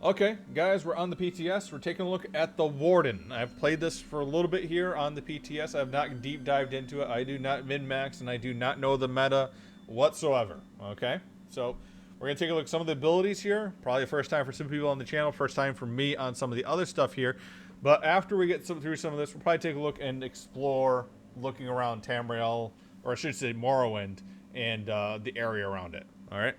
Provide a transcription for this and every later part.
Okay, guys, we're on the PTS. We're taking a look at the Warden. I've played this for a little bit here on the PTS. I've not deep dived into it. I do not min-max, and I do not know the meta whatsoever. Okay, so we're going to take a look at some of the abilities here. Probably the first time for some people on the channel, first time for me on some of the other stuff here. But after we get through some of this, we'll probably take a look and explore looking around Tamriel, or I should say Morrowind, and the area around it. All right?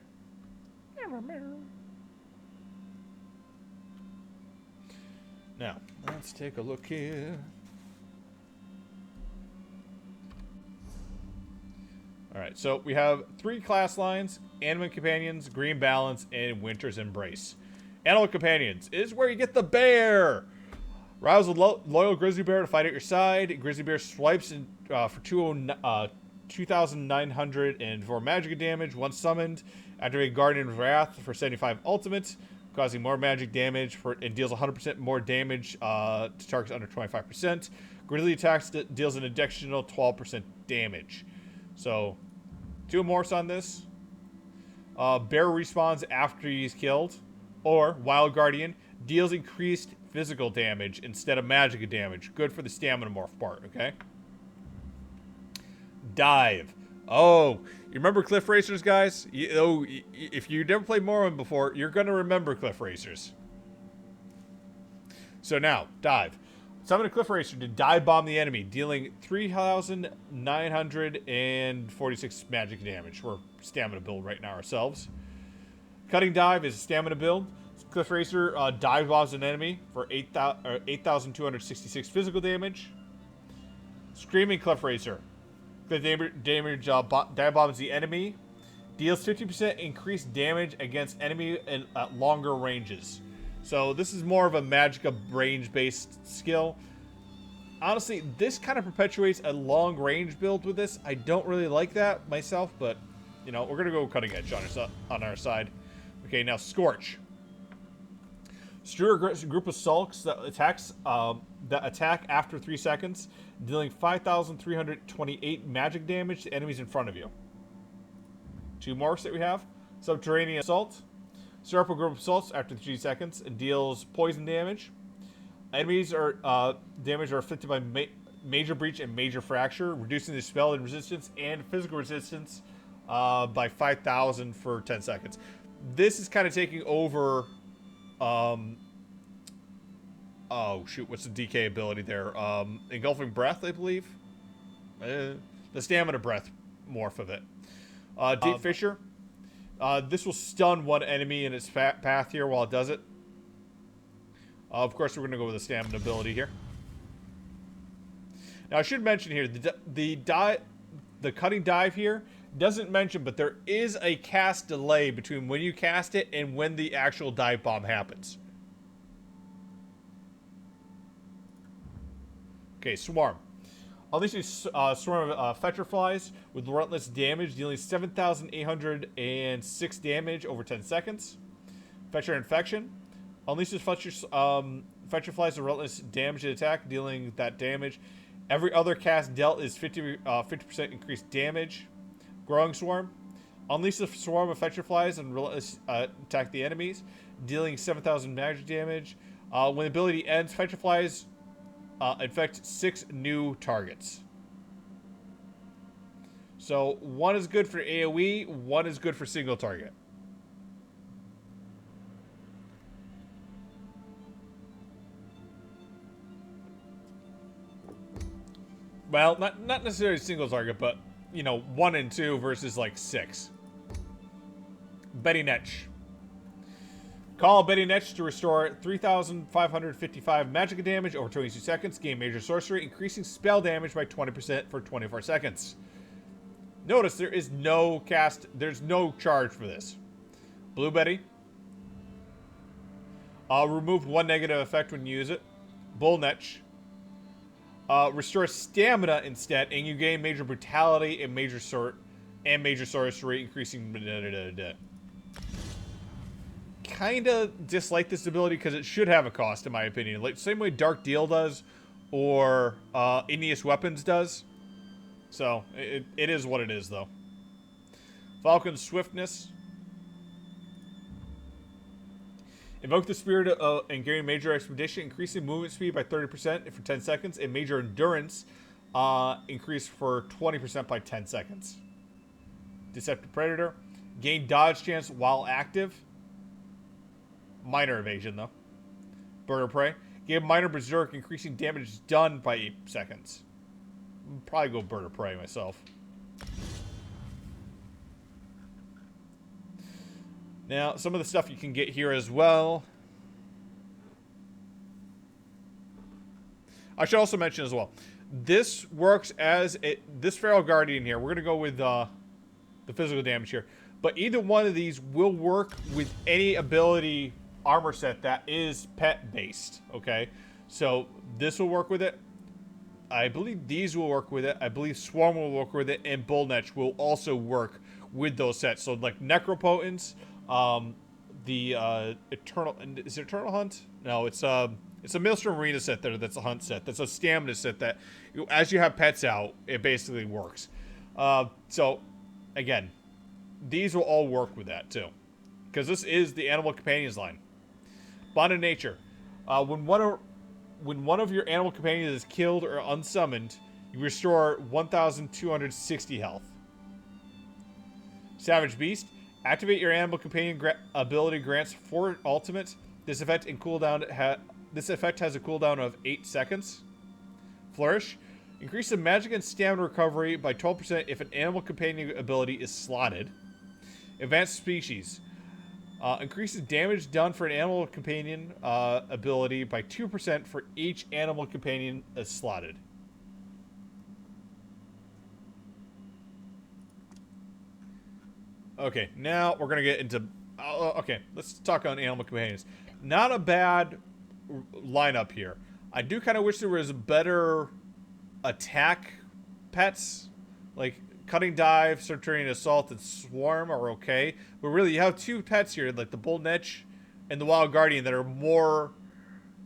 Now, let's take a look here. Alright, so we have 3 class lines: Animal Companions, Green Balance, and Winter's Embrace. Animal Companions is where you get the bear! Rouse a loyal grizzly bear to fight at your side. Grizzly bear swipes in, for 2,904 magic damage once summoned. Activate Guardian's Wrath for 75 ultimate, causing more magic damage and deals 100% more damage to targets under 25%. Grizzly attacks deals an additional 12% damage. So, 2 morphs on this. Bear respawns after he's killed. Or, Wild Guardian deals increased physical damage instead of magic damage. Good for the stamina morph part, okay? Dive. Oh, you remember Cliff Racers, guys? If you never played Morrowind before, you're going to remember Cliff Racers. So now, dive. Summon a Cliff Racer to dive bomb the enemy, dealing 3,946 magic damage. We're stamina build right now ourselves. Cutting Dive is a stamina build. Cliff Racer dive bombs an enemy for 8,266 physical damage. Screaming Cliff Racer. The damage dive bombs the enemy. Deals 50% increased damage against enemy at longer ranges. So this is more of a Magicka range-based skill. Honestly, this kind of perpetuates a long-range build with this. I don't really like that myself, but, you know, we're going to go Cutting Edge on our side. Okay, now Scorch. Steer a group of Sulks that attack after 3 seconds, dealing 5,328 magic damage to enemies in front of you. 2 morphs that we have. Subterranean Assault. Stir up a group of assaults after 3 seconds and deals poison damage. Enemies are damage are afflicted by Major Breach and Major Fracture, reducing the spell and resistance and physical resistance by 5,000 for 10 seconds. This is kind of taking over. Oh shoot, what's the DK ability there? Engulfing Breath, I believe. The Stamina Breath morph of it. Deep Fissure. This will stun one enemy in its path here while it does it. Of course, we're going to go with the stamina ability here. Now, I should mention here, the Cutting Dive here doesn't mention, but there is a cast delay between when you cast it and when the actual dive bomb happens. Okay, Swarm. Unleashes a swarm of Fetcher Flies with relentless damage, dealing 7,806 damage over 10 seconds. Fetcher Infection. Unleashes Fetcher Flies with relentless damage and attack, dealing that damage. Every other cast dealt is 50% increased damage. Growing Swarm. Unleashes a swarm of Fetcher Flies and relentless attack the enemies, dealing 7,000 magic damage. When the ability ends, Fetcher Flies infect 6 new targets. So 1 is good for AoE, 1 is good for single target. Well, not necessarily single target, but, you know, 1 and 2 versus like 6. Betty Netch. Call Betty Netch to restore 3,555 magic damage over 22 seconds. Gain Major Sorcery, increasing spell damage by 20% for 24 seconds. Notice there is no there's no charge for this. Blue Betty. Remove 1 negative effect when you use it. Bull Netch. Restore stamina instead, and you gain Major Brutality and Major Sorcery, increasing. Kinda dislike this ability because it should have a cost, in my opinion. Like same way Dark Deal does, or Igneous Weapons does. So it is what it is, though. Falcon's Swiftness. Invoke the Spirit and gain Major Expedition, increasing movement speed by 30% for 10 seconds, and Major Endurance increased for 20% by 10 seconds. Deceptive Predator. Gain dodge chance while active. Minor evasion, though. Bird of Prey. Gain minor berserk, increasing damage done by 8 seconds. I'll probably go Bird of Prey myself. Now, some of the stuff you can get here as well. I should also mention as well. This works as this Feral Guardian here. We're going to go with the physical damage here. But either one of these will work with any ability armor set that is pet based. Okay, so this will work with it. I believe these will work with it. I believe Swarm will work with it, and Bullnetch will also work with those sets. So like Necropotence, the Eternal, is it Eternal Hunt? No, it's a Maelstrom Arena set there. That's a hunt set. That's a stamina set that, as you have pets out, it basically works. So again, these will all work with that too, because this is the Animal Companions line. Bond of Nature. When one of your animal companions is killed or unsummoned, you restore 1,260 health. Savage Beast. Activate your animal companion ability grants 4 ultimate. This effect has a cooldown of 8 seconds. Flourish. Increase the magic and stamina recovery by 12% if an animal companion ability is slotted. Advanced Species. Increases damage done for an animal companion ability by 2% for each animal companion is slotted. Okay, now we're going to get into... okay, let's talk on animal companions. Not a bad lineup here. I do kind of wish there was better attack pets. Like Cutting Dive, Subterranean Assault, and Swarm are okay. But really, you have 2 pets here, like the Bullnetch and the Wild Guardian, that are more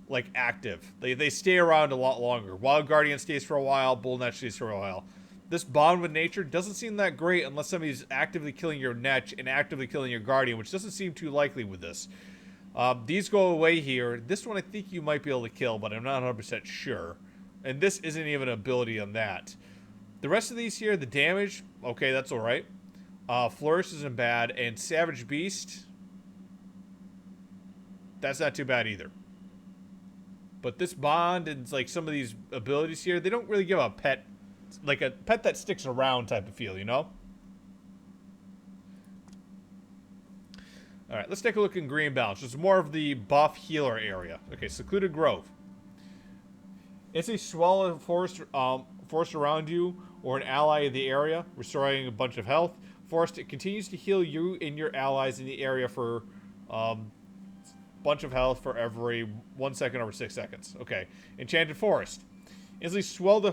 like active. They stay around a lot longer. Wild Guardian stays for a while, Bullnetch stays for a while. This bond with nature doesn't seem that great unless somebody's actively killing your Netch and actively killing your Guardian, which doesn't seem too likely with this. These go away here. This one I think you might be able to kill, but I'm not 100% sure. And this isn't even an ability on that. The rest of these here, the damage, okay, that's alright. Flourish isn't bad, and Savage Beast, that's not too bad either. But this bond and like some of these abilities here, they don't really give a pet, like a pet that sticks around type of feel, you know? Alright, let's take a look in Green Balance. It's more of the buff healer area. Okay, Secluded Grove. It's a swallow forest around you or an ally in the area, restoring a bunch of health. Forest, it continues to heal you and your allies in the area for bunch of health for every 1 second over 6 seconds. Okay. Enchanted Forest. Instantly swell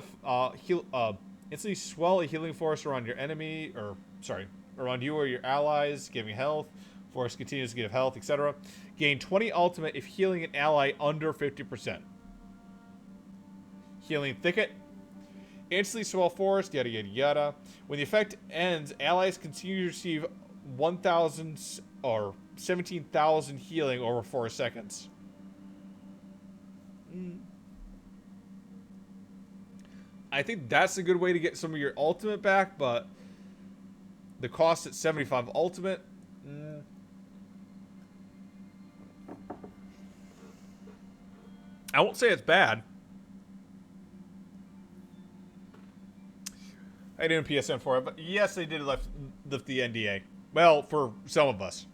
a healing force around your enemy, or sorry, around you or your allies, giving health. Force continues to give health, etc. Gain 20 ultimate if healing an ally under 50%. Healing Thicket. Instantly swell forest, yada yada yada. When the effect ends, allies continue to receive 1,000 or 17,000 healing over 4 seconds. I think that's a good way to get some of your ultimate back, but the cost at 75 ultimate. I won't say it's bad. I didn't PSN for it, but yes, they did lift the NDA. Well, for some of us.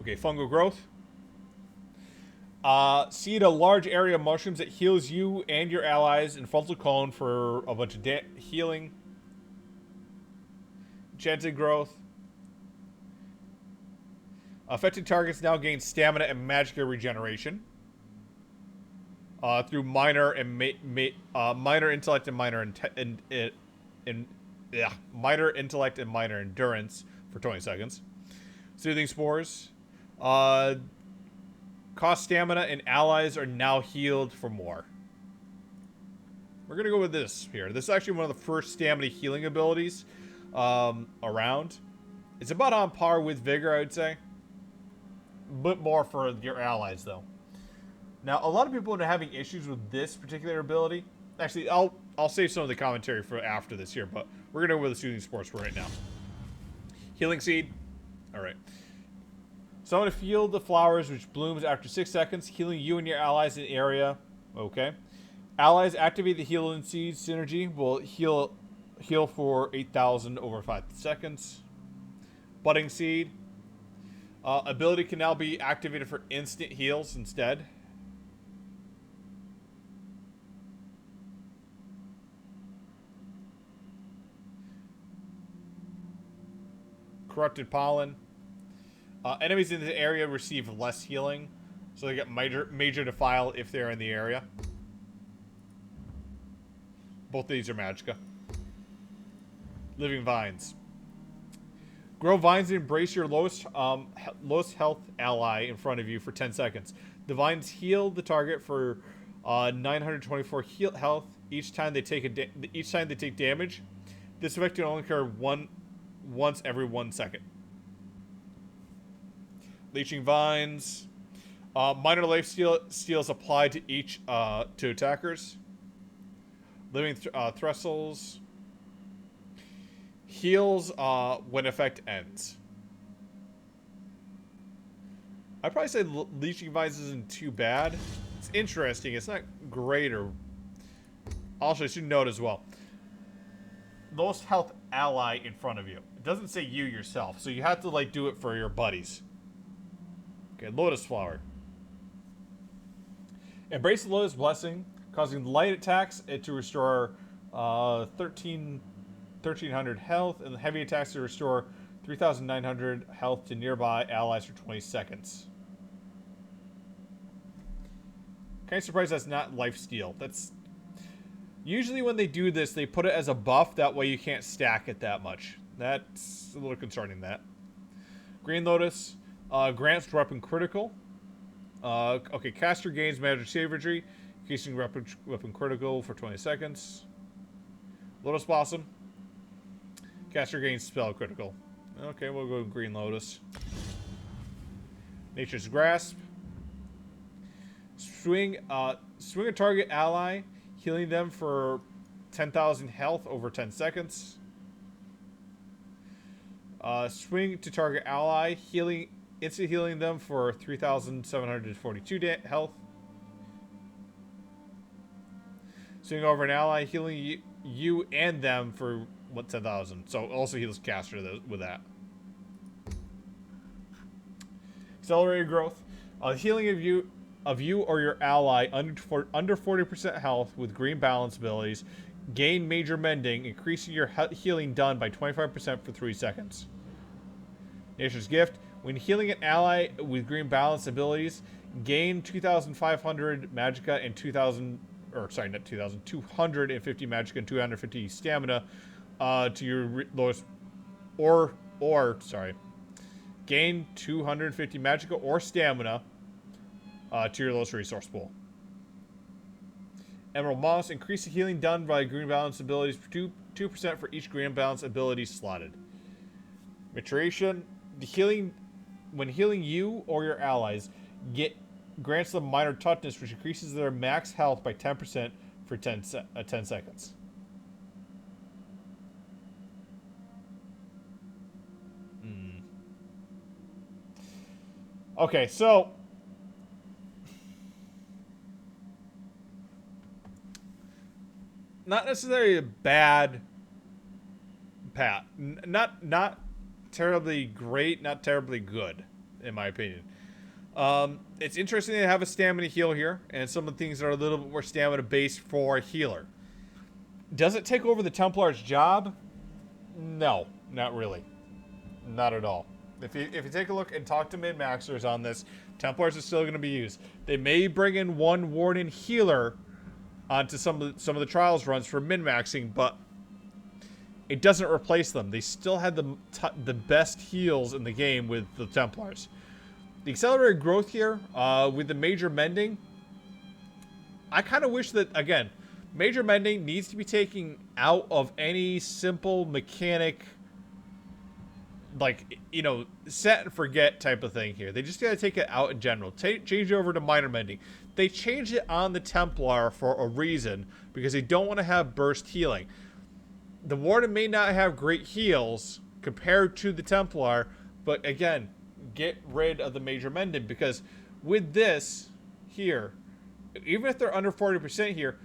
Okay, Fungal Growth. Seed a large area of mushrooms that heals you and your allies in frontal cone for a bunch of healing. Enchanted Growth. Affected targets now gain stamina and magic regeneration. Through minor and minor intellect and minor minor intellect and minor endurance for 20 seconds. Soothing Spores. Cost stamina and allies are now healed for more. We're gonna go with this here. This is actually one of the first stamina healing abilities around. It's about on par with Vigor, I would say. bit more for your allies, though. Now, a lot of people are having issues with this particular ability. Actually, I'll save some of the commentary for after this here, but we're going to go with the Soothing Sports for right now. Healing Seed. All right. Summon a field of flowers which blooms after 6 seconds, healing you and your allies in the area. Okay. Allies activate the Healing Seed synergy will heal for 8,000 over 5 seconds. Budding Seed. Ability can now be activated for instant heals instead. Corrupted Pollen. Enemies in the area receive less healing, so they get major defile if they're in the area. Both of these are Magicka. Living Vines. Grow vines and embrace your lowest health ally in front of you for 10 seconds. The vines heal the target for 924 health each time they take damage. This effect can only occur once every 1 second. Leeching Vines. Minor life steals applied to each to attackers. Living Thistles. Heals when effect ends. I'd probably say Leeching Vines isn't too bad. It's interesting. It's not great or... Also, I should note as well. Lowest health ally in front of you. It doesn't say you yourself, so you have to like do it for your buddies. Okay, Lotus Flower. Embrace the Lotus Blessing, causing light attacks to restore 1,300 health, and heavy attacks to restore 3,900 health to nearby allies for 20 seconds. Kind of surprised that's not lifesteal. That's usually when they do this, they put it as a buff. That way you can't stack it that much. That's a little concerning. That Green Lotus grants weapon critical. Okay, caster gains magic savagery, increasing weapon critical for 20 seconds. Lotus Blossom. Caster gains spell critical. Okay, we'll go Green Lotus. Nature's Grasp. Swing a target ally, healing them for 10,000 health over 10 seconds. Swing to target ally, instant healing them for 3,742 health. Swing over an ally, healing you and them for 10,000. So also heals caster with that. Accelerated growth. Healing of you or your ally under 40% health with green balance abilities. Gain major mending, increasing your healing done by 25% for 3 seconds. Nature's Gift. When healing an ally with green balance abilities, gain 2,500 magicka and 250 magicka and 250 stamina to your lowest, gain 250 magicka or stamina to your lowest resource pool. Emerald Moss. Increase the healing done by green balance abilities for 2% for each green balance ability slotted. Maturation. When healing you or your allies, grants them minor toughness, which increases their max health by 10% for 10 seconds. Okay, so not necessarily a bad pat. Not terribly great, not terribly good, in my opinion. It's interesting to have a stamina heal here, and some of the things that are a little bit more stamina based for a healer. Does it take over the Templar's job? No, not really. Not at all. If you take a look and talk to min-maxers on this, Templars are still going to be used. They may bring in one Warden healer onto some of the trials runs for min-maxing, but it doesn't replace them. They still had the best heals in the game with the Templars. The accelerated growth here with the major mending, I kind of wish that, again, major mending needs to be taken out of any simple mechanic like, you know, set and forget type of thing here. They just got to take it out in general. Change it over to minor mending. They changed it on the Templar for a reason, because they don't want to have burst healing. The Warden may not have great heals compared to the Templar, but again, get rid of the major mending, because with this here, even if they're under 40% here,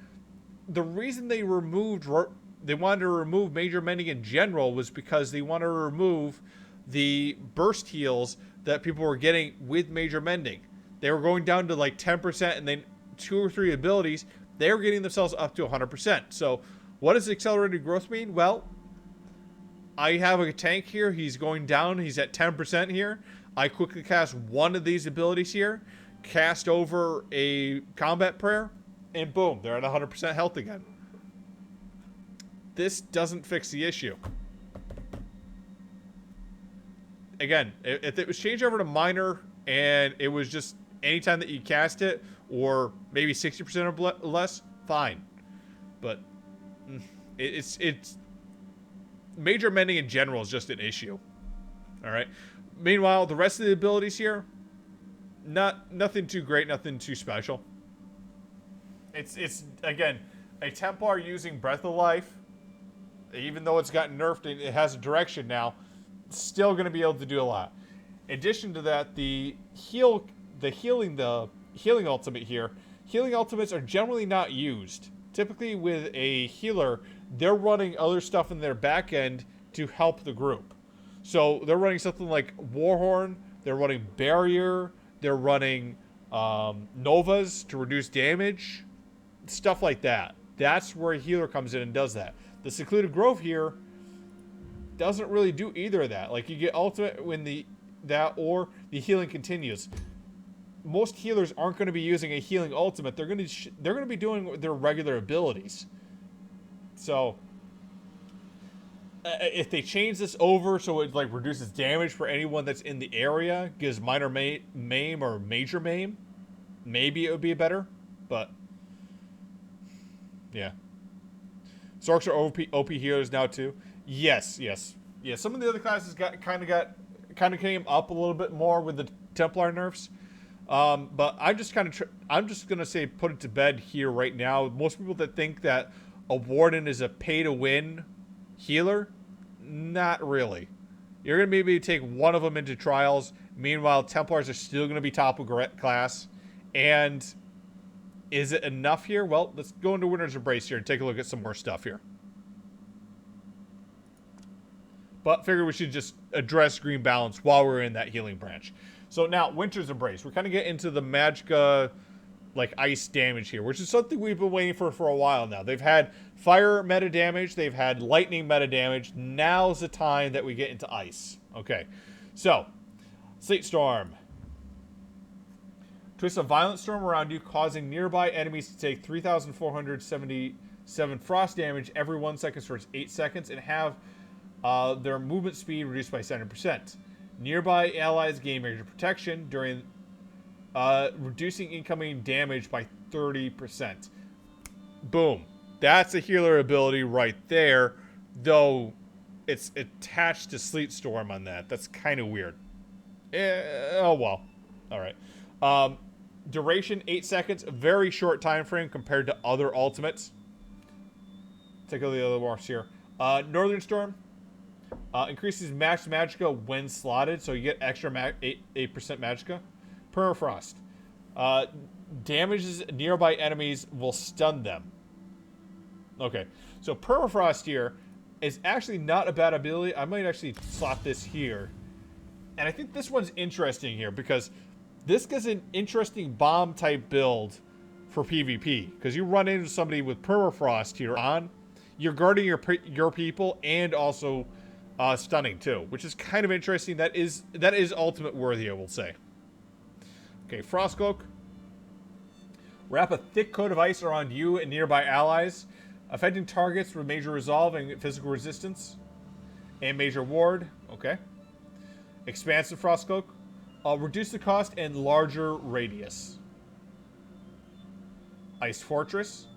the reason they wanted to remove major mending in general was because they wanted to remove the burst heals that people were getting with major mending. They were going down to like 10%, and then 2 or 3 abilities, they were getting themselves up to 100%. So what does accelerated growth mean? Well, I have a tank here. He's going down. He's at 10% here. I quickly cast one of these abilities here, cast over a combat prayer, and boom, they're at 100% health again. This doesn't fix the issue. Again, if it was changed over to minor and it was just anytime that you cast it, or maybe 60% or less, fine. But it's major mending in general is just an issue. All right. Meanwhile, the rest of the abilities here, nothing too great, nothing too special. It's again, a Templar using Breath of Life, even though it's gotten nerfed and it has a direction now, it's still going to be able to do a lot. In addition to that, the healing ultimate here, healing ultimates are generally not used. Typically with a healer, they're running other stuff in their back end to help the group. So they're running something like Warhorn, they're running Barrier, they're running Novas to reduce damage, stuff like that. That's where a healer comes in and does that. The Secluded Grove here doesn't really do either of that. Like, you get ultimate when or the healing continues. Most healers aren't going to be using a healing ultimate. They're going to be doing their regular abilities. So if they change this over so it like reduces damage for anyone that's in the area, gives minor maim or major maim, maybe it would be better. But yeah, Sorks are OP healers now too. Yes. Some of the other classes kind of came up a little bit more with the Templar nerfs. But I'm just gonna say put it to bed here right now. Most people that think that a Warden is a pay-to-win healer, not really. You're gonna maybe take one of them into trials. Meanwhile, Templars are still gonna be top of class. And is it enough here? Well, let's go into Winter's Embrace here and take a look at some more stuff here. But figured we should just address green balance while we're in that healing branch. So now, Winter's Embrace. We're kind of getting into the Magicka, like, ice damage here, which is something we've been waiting for a while now. They've had fire meta damage. They've had lightning meta damage. Now's the time that we get into ice. Okay. So, Sleet Storm. Twist a violent storm around you, causing nearby enemies to take 3,477 frost damage every 1 second for 8 seconds, and have their movement speed reduced by 70%. Nearby allies gain major protection during reducing incoming damage by 30%. Boom. That's a healer ability right there, though it's attached to Sleet Storm on that. That's kind of weird. Oh, well. All right. Duration, 8 seconds. Very short time frame compared to other ultimates. Take a look at the other ones here. Northern Storm. Increases max magicka when slotted, so you get extra 8% magicka. Permafrost. Damages nearby enemies will stun them. Okay, so Permafrost here is actually not a bad ability. I might actually slot this here. And I think this one's interesting here, because this gives an interesting bomb type build for PvP. Because you run into somebody with Permafrost here on, you're guarding your people and also stunning too, which is kind of interesting. That is ultimate worthy, I will say. Okay, Frostcloak. Wrap a thick coat of ice around you and nearby allies, affecting targets with major resolve and physical resistance, and major ward. Okay. Expansive Frostcloak. Reduce the cost and larger radius. Ice Fortress.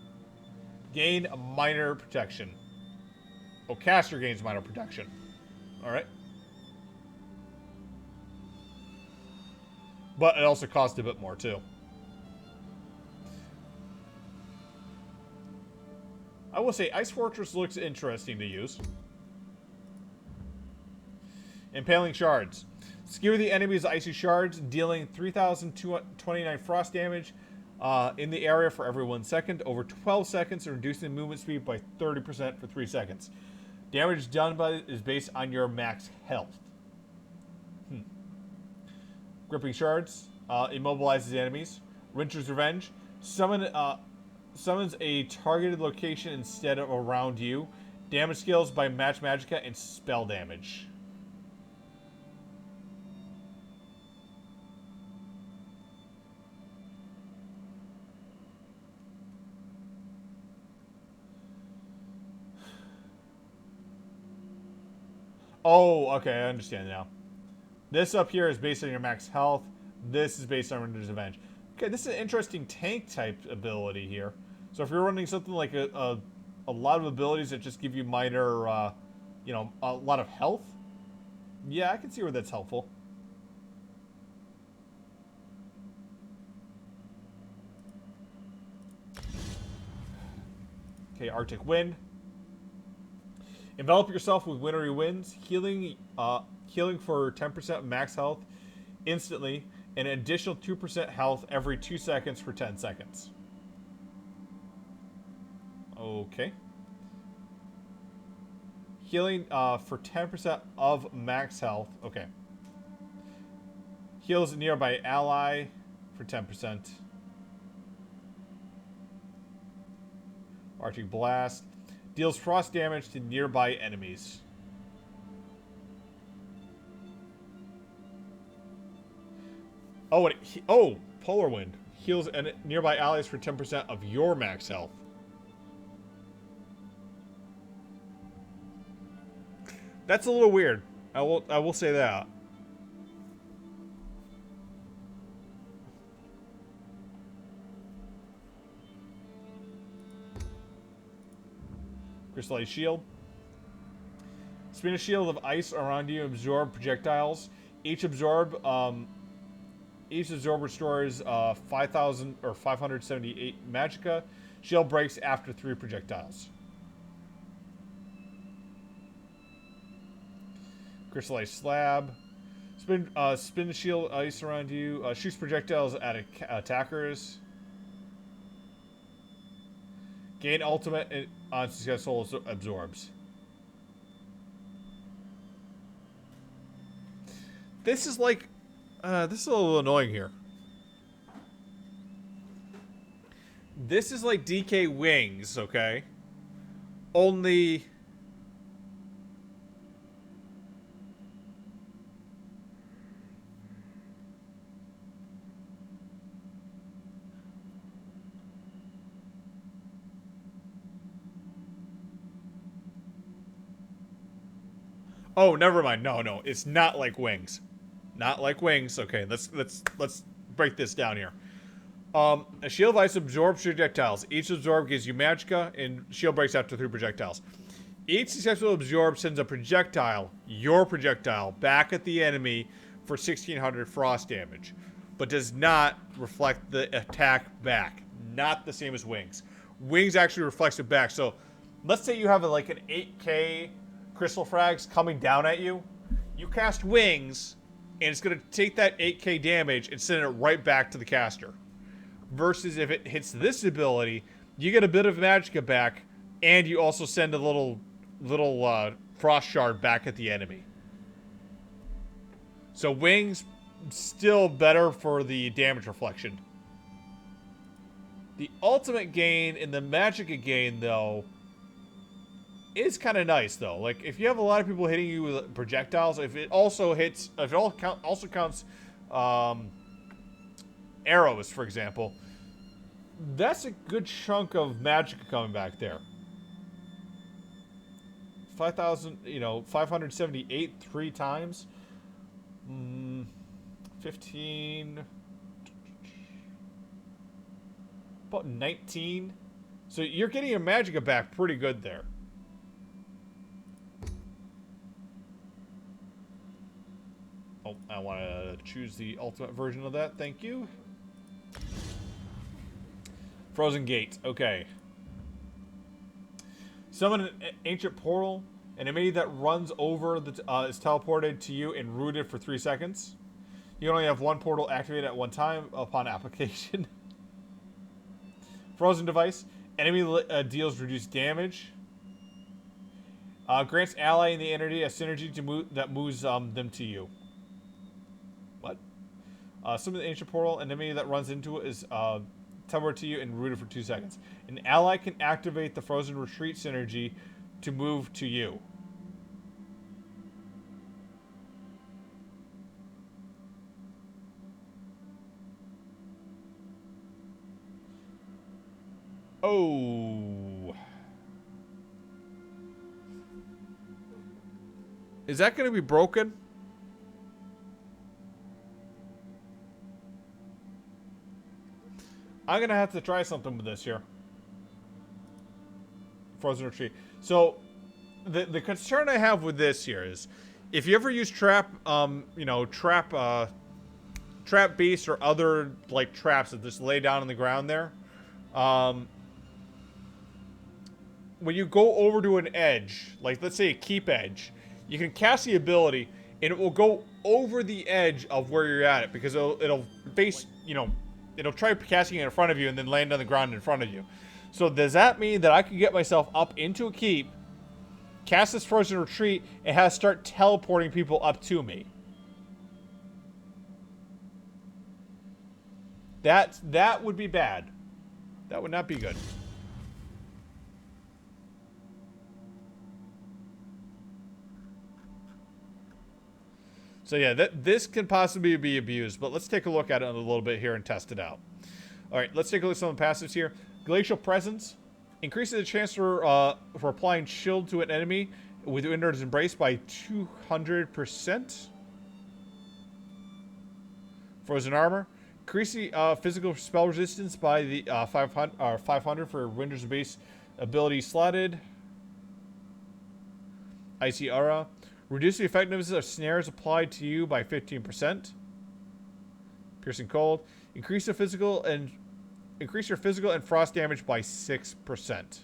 Gain minor protection. Oh, caster gains minor protection. Alright. But it also costs a bit more, too. I will say, Ice Fortress looks interesting to use. Impaling Shards. Skewer the enemy's icy shards, dealing 3,229 frost damage in the area for every 1 second, over 12 seconds, and reducing movement speed by 30% for 3 seconds. Damage done by is based on your max health. Gripping Shards. Immobilizes enemies. Rincher's Revenge. Summons a targeted location instead of around you. Damage scales by match magicka and spell damage. Oh, okay, I understand now. This up here is based on your max health. This is based on Rincher's Revenge. Okay, this is an interesting tank type ability here. So if you're running something like a lot of abilities that just give you minor, you know, a lot of health, yeah, I can see where that's helpful. Okay, Arctic Wind. Envelop yourself with wintry winds, healing for 10% max health instantly, and an additional 2% health every 2 seconds for 10 seconds. Okay. Healing for 10% of max health. Okay. Heals a nearby ally for 10%. Arctic Blast. Deals frost damage to nearby enemies. Oh, Polar Wind. Heals nearby allies for 10% of your max health. That's a little weird. I will say that. Crystallized Shield. Spin a shield of ice around you, absorb projectiles. Each absorber restores 5,000 or 578 magicka. Shield breaks after 3 projectiles. Crystallized Slab. Spin a shield of ice around you. Shoots projectiles at attackers. Gain ultimate on successful absorbs. This is like, this is a little annoying here. This is like DK Wings, okay? Only... Oh, never mind. No, it's not like Wings. Not like Wings. Okay, let's break this down here. A shield of ice absorbs projectiles. Each absorb gives you magicka, and shield breaks after 3 projectiles. Each successful absorb sends a projectile, your projectile, back at the enemy for 1,600 frost damage, but does not reflect the attack back. Not the same as Wings. Wings actually reflects it back. So, let's say you have like an 8k crystal frags coming down at you. You cast Wings, and it's going to take that 8k damage and send it right back to the caster. Versus if it hits this ability, you get a bit of magicka back, and you also send a little frost shard back at the enemy. So Wings still better for the damage reflection. The ultimate gain and the magicka gain, though, is kind of nice, though. Like, if you have a lot of people hitting you with projectiles, if it also hits, if it also counts arrows, for example, that's a good chunk of magicka coming back there. 5,000, 578 3 times. 15. About 19. So you're getting your magicka back pretty good there. Oh, I want to choose the ultimate version of that. Thank you. Frozen Gate. Okay. Summon an ancient portal. An enemy that runs over the is teleported to you and rooted for 3 seconds. You only have one portal activated at one time upon application. Frozen Device. Enemy deals reduced damage. Grants ally in the entity a synergy to that moves them to you. What? Summon the ancient portal. An enemy that runs into it is teleported to you and rooted for 2 seconds. An ally can activate the Frozen Retreat synergy to move to you. Oh. Is that going to be broken? I'm going to have to try something with this here. Frozen Retreat. So, the concern I have with this here is, if you ever use trap, trap beasts or other, like, traps that just lay down on the ground there, when you go over to an edge, like, let's say a keep edge, you can cast the ability, and it will go over the edge of where you're at it, because it'll face, it'll try casting it in front of you and then land on the ground in front of you. So does that mean that I can get myself up into a keep, cast this Frozen Retreat, and have start teleporting people up to me? That would be bad. That would not be good. So yeah, this can possibly be abused, but let's take a look at it a little bit here and test it out. All right, let's take a look at some of the passives here. Glacial Presence increases the chance for applying shield to an enemy with Winter's Embrace by 200%. Frozen Armor increase physical spell resistance by the 500 for Winter's Embrace ability slotted. Icy Aura. Reduce the effectiveness of snares applied to you by 15%. Piercing Cold. Increase your physical and frost damage by 6%.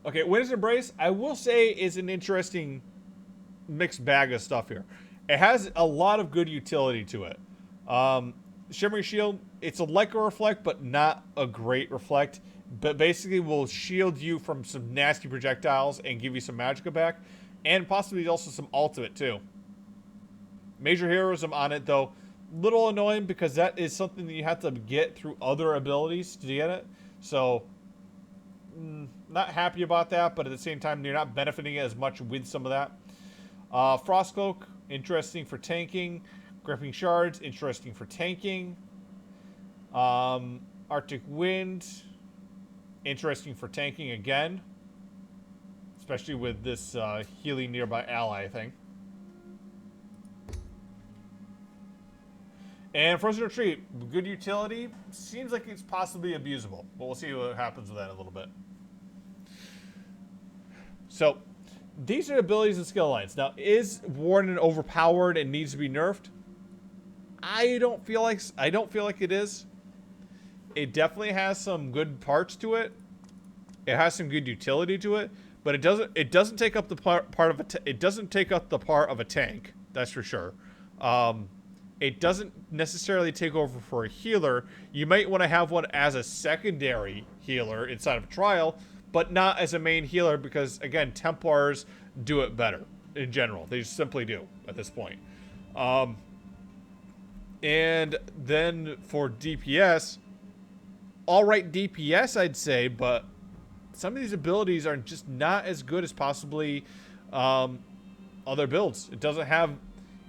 Okay, Winter's Embrace, I will say, is an interesting mixed bag of stuff here. It has a lot of good utility to it. Shimmering Shield, it's like a reflect, but not a great reflect. But basically will shield you from some nasty projectiles and give you some magicka back. And possibly also some ultimate too. Major heroism on it though. Little annoying because that is something that you have to get through other abilities to get it. So, not happy about that, but at the same time you're not benefiting as much with some of that. Frostcloak, interesting for tanking. Gripping Shards, interesting for tanking. Arctic Wind, interesting for tanking again. Especially with this healing nearby ally thing. And Frozen Retreat, good utility. Seems like it's possibly abusable. But we'll see what happens with that in a little bit. So, these are abilities and skill lines. Now, is Warden overpowered and needs to be nerfed? I don't feel like it is. It definitely has some good parts to it. It has some good utility to it, but it doesn't take up the part of a tank. That's for sure. It doesn't necessarily take over for a healer. You might want to have one as a secondary healer inside of a trial, but not as a main healer because, again, Templars do it better in general. They just simply do at this point. And then for DPS, alright DPS I'd say, but some of these abilities are just not as good as possibly other builds. It doesn't have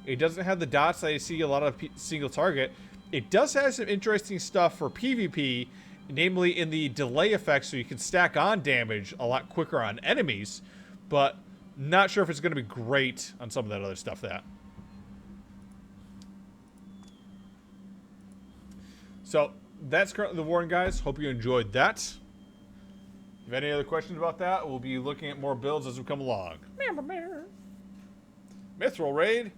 the dots that I see a lot of single target. It does have some interesting stuff for PvP, namely in the delay effect, so you can stack on damage a lot quicker on enemies, but not sure if it's going to be great on some of that other stuff. So that's currently the Warden, guys. Hope you enjoyed that. If you have any other questions about that, we'll be looking at more builds as we come along. Mithril raid.